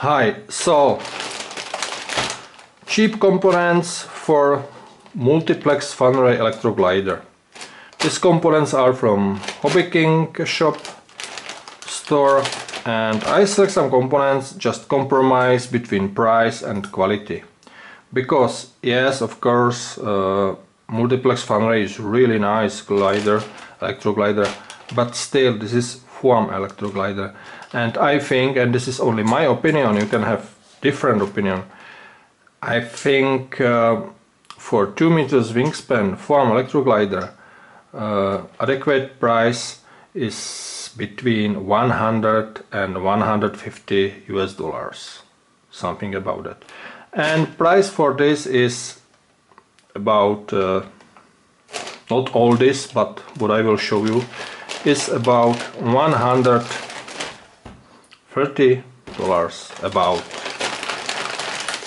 Hi, so cheap components for Multiplex FunRay electroglider. These components are from Hobby King shop store, and I select some components, just compromise between price and quality. Because yes, of course, Multiplex FunRay is really nice electroglider, but still this is foam electroglider, and I think, and this is only my opinion, you can have different opinion, I think for 2 meters wingspan foam electroglider adequate price is between 100 and 150 US dollars, something about that. And price for this is about not all this, but what I will show you is about $130 about,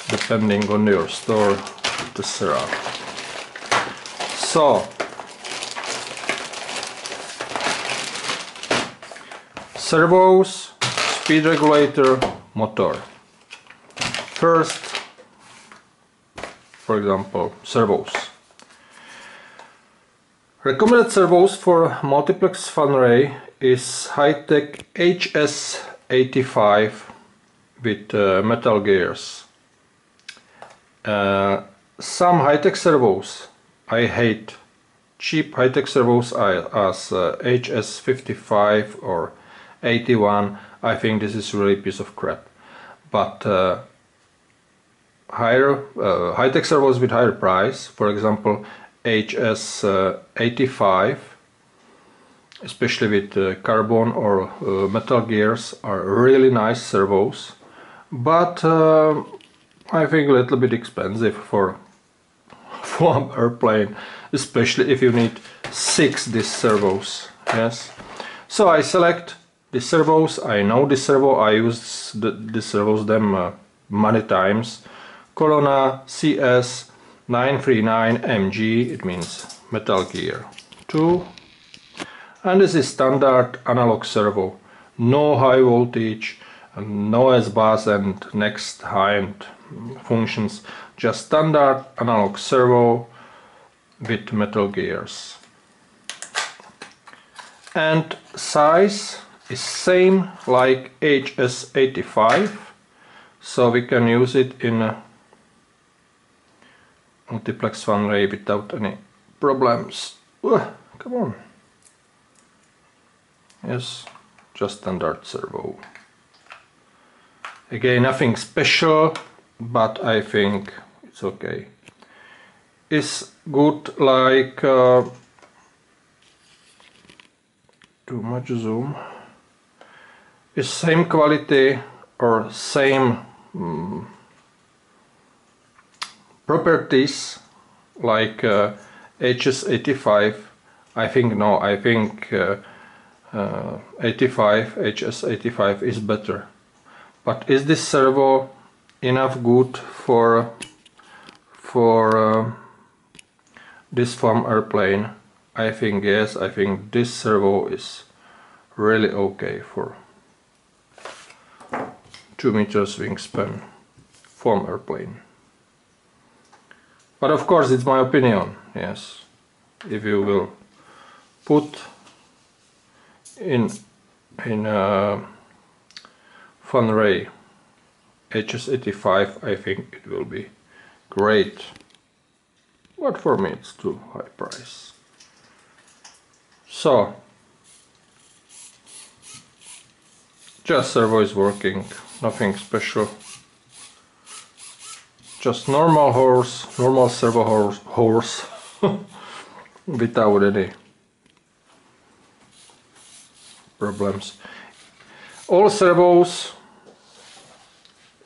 depending on your store, etc. So servos, speed regulator, motor. First, for example, servos. Recommended servos for Multiplex FunRay is high-tech HS85 with metal gears. Some high-tech servos I hate. Cheap high-tech servos as HS55 or 81. I think this is really a piece of crap. But high-tech servos with higher price, for example HS85, especially with carbon or metal gears, are really nice servos, but I think a little bit expensive for an airplane, especially if you need 6 these servos. Yes, so I select the servos. I know the servo, I use the servos them many times. Corona CS 939MG, it means metal gear 2, and this is standard analog servo, no high voltage, no S-bus and next high-end functions, just standard analog servo with metal gears. And size is same like HS85, so we can use it in Multiplex FunRay without any problems. Come on. Yes, just standard servo. Again, nothing special, but I think it's okay. It's good, like too much zoom. It's same quality or same properties like HS85. I think no, I think 85, HS85 is better. But is this servo enough good for this foam airplane? I think yes, I think this servo is really okay for 2 meters wingspan foam airplane. But of course it's my opinion, yes. If you will put in FunRay HS85, I think it will be great. But for me it's too high price. So just servo is working, nothing special. Just normal servo horse without any problems. All servos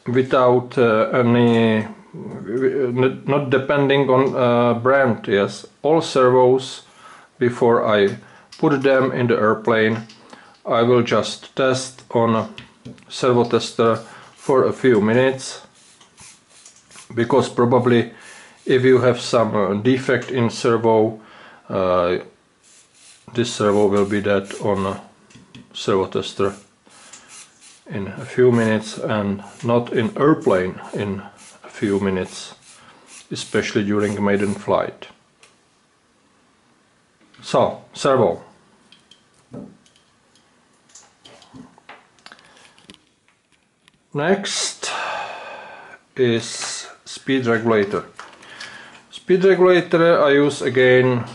without any, not depending on brand, yes. All servos, before I put them in the airplane, I will just test on a servo tester for a few minutes. Because probably if you have some defect in servo, this servo will be dead on a servo tester in a few minutes and not in airplane in a few minutes, especially during maiden flight. So, servo. Next is speed regulator. Speed regulator I use again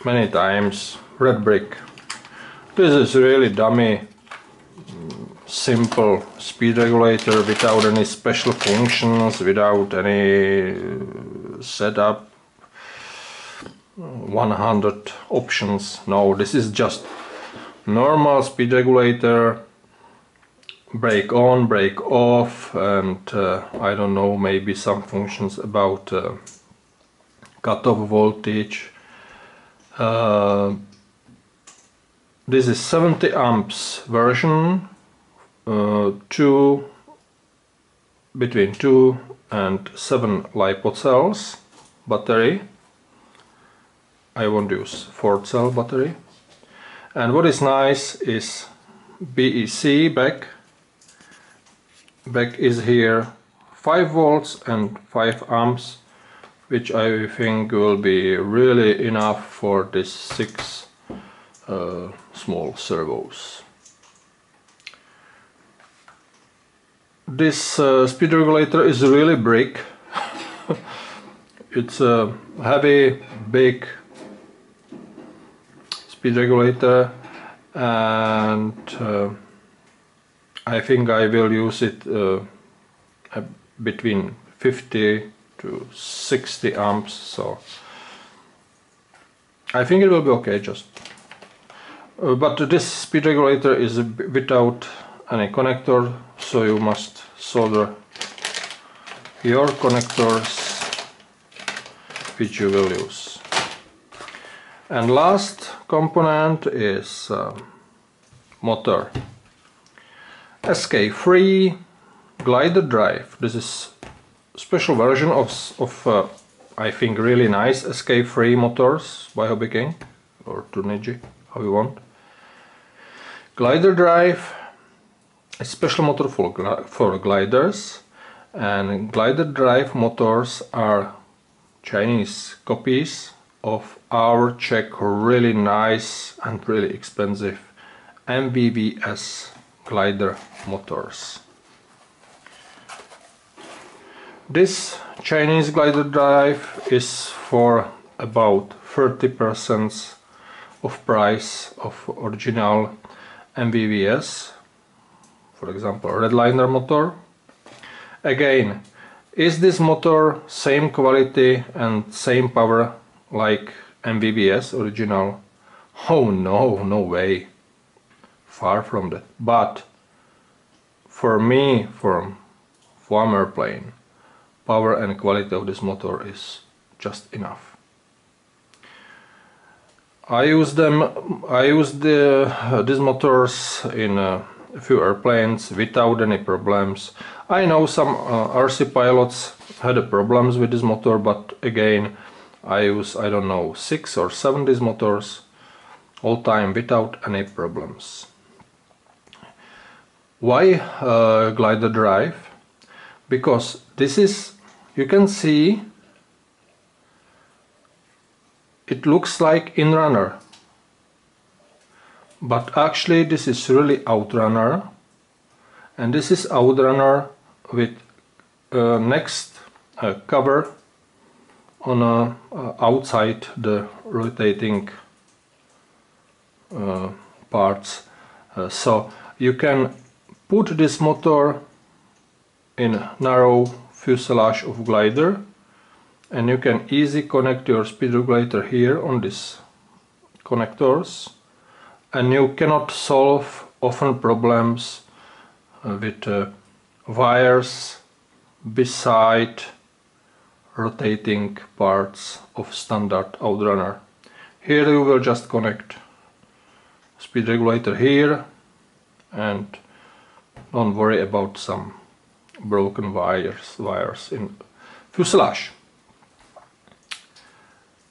many times, red brick. This is really dummy, simple speed regulator without any special functions, without any setup, 100 options. No, this is just normal speed regulator, brake on, brake off, and I don't know, maybe some functions about cutoff voltage. This is 70 amps version, between 2 and 7 LiPo cells battery. I won't use 4 cell battery. And what is nice is BEC back is here 5 volts and 5 amps, which I think will be really enough for this 6 small servos. This speed regulator is really brick. It's a heavy, big speed regulator, and I think I will use it between 50 to 60 amps, so I think it will be okay just. But this speed regulator is without any connector, so you must solder your connectors which you will use. And last component is motor. SK3 glider drive. This is special version of I think really nice SK3 motors by Hobby King or Turnigy, how you want. Glider drive, a special motor for gliders, and glider drive motors are Chinese copies of our Czech really nice and really expensive MVVS glider motors. This Chinese glider drive is for about 30% of price of original MVVS, for example Redliner motor. Again, is this motor same quality and same power like MVVS original? Oh no, no way, far from that. But for me, for farm airplane, power and quality of this motor is just enough. I use these motors in a few airplanes without any problems. I know some RC pilots had problems with this motor, but again I use, I don't know, 6 or 7 these motors all time without any problems. Why glider drive? Because this is, you can see, it looks like inrunner, but actually this is really outrunner, and this is outrunner with next cover on outside the rotating parts, so you can put this motor in narrow fuselage of glider, and you can easily connect your speed regulator here on these connectors, and you cannot solve often problems with wires beside rotating parts of standard outrunner. Here you will just connect speed regulator here and don't worry about some broken wires in fuselage.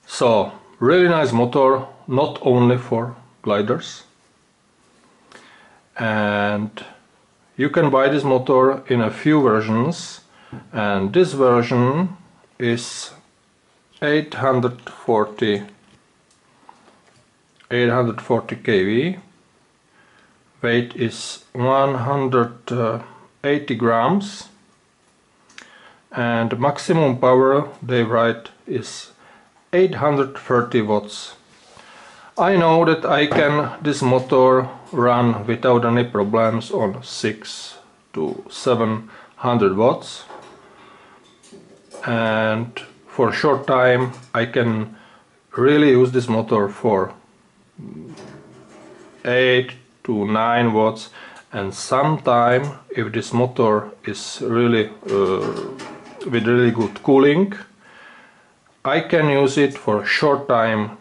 So really nice motor, not only for gliders, and You can buy this motor in a few versions, and this version is 840 kV. Weight is 180 grams, and maximum power they write is 830 watts. I know that I can this motor run without any problems on 600 to 700 watts, and for a short time I can really use this motor for 8 to 9 watts, and sometime if this motor is really with really good cooling, I can use it for a short time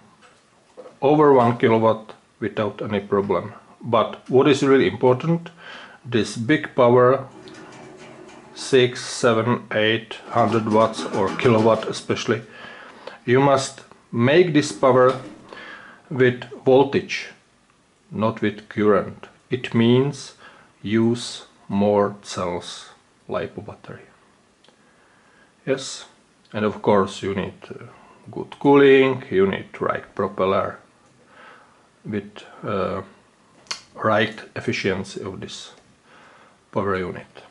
over 1 kilowatt without any problem. But what is really important, this big power, 6, 7, 800 watts or kilowatt especially, you must make this power with voltage, not with current. It means use more cells LiPo battery. Yes, and of course you need good cooling, you need right propeller with right efficiency of this power unit.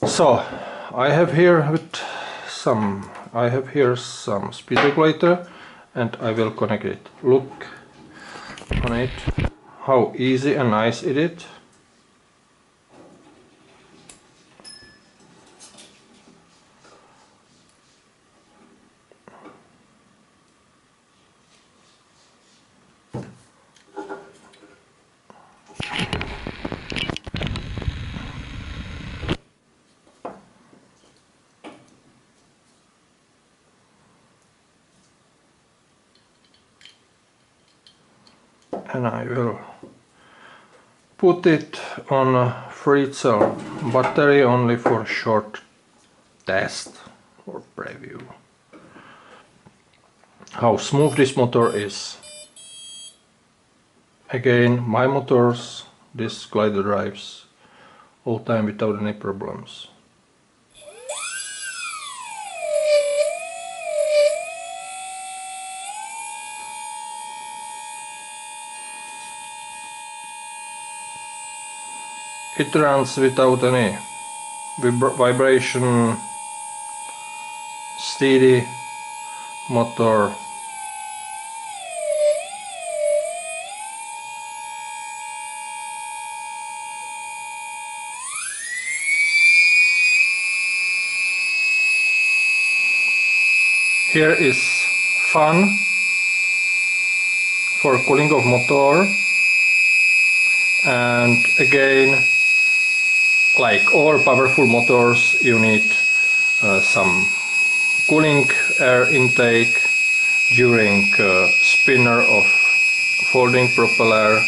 So I have here some speed regulator, and I will connect it. Look on it, how easy and nice it is. And I will put it on a 3-cell battery only for short test or preview. How smooth this motor is. Again, my motors, this glider drives all time without any problems. It runs without any vibration, steady motor. Here is fan for cooling of motor, and again, like all powerful motors, you need some cooling air intake during spinner of folding propeller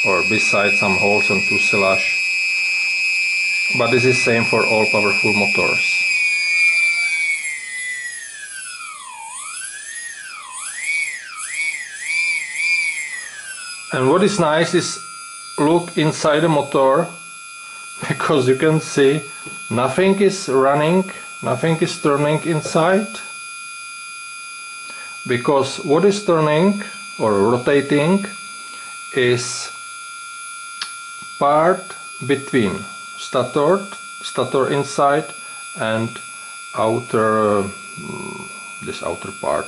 or beside some holes on fuselage. But this is same for all powerful motors. And what is nice is look inside the motor, because you can see nothing is running, nothing is turning inside, because what is turning or rotating is part between stator inside and outer, this outer part.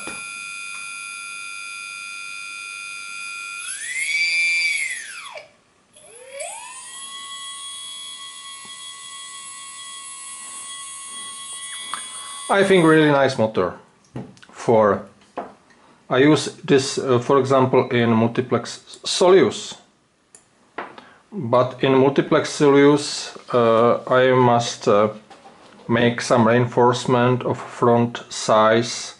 I think really nice motor. I use this for example in Multiplex Solus, but in Multiplex Solus I must make some reinforcement of front size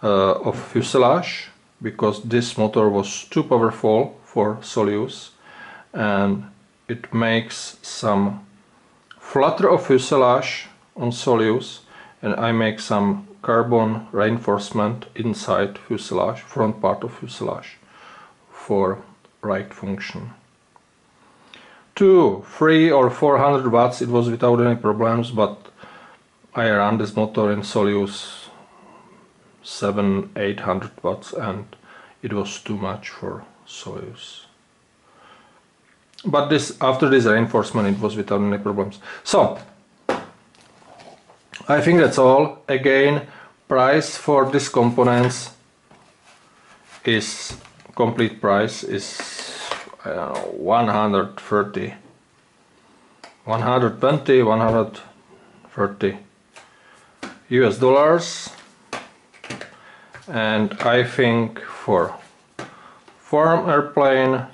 of fuselage, because this motor was too powerful for Solus, and it makes some flutter of fuselage on Solus, and I make some carbon reinforcement inside fuselage, front part of fuselage, for right function. to 300 or 400 watts it was without any problems, but I ran this motor in Soleus 700-800 watts and it was too much for Soleus. But this, after this reinforcement, it was without any problems. So I think that's all. Again, price for these components is, complete price is, I don't know, 130, 120, 130 US dollars. And I think for farm airplane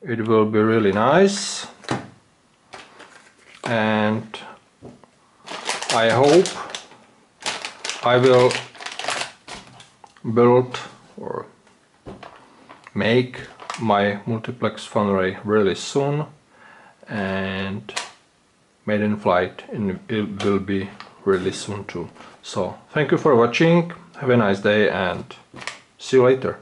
it will be really nice, and I hope I will build or make my Multiplex FunRay really soon, and maiden flight it will be really soon too. So thank you for watching, have a nice day and see you later.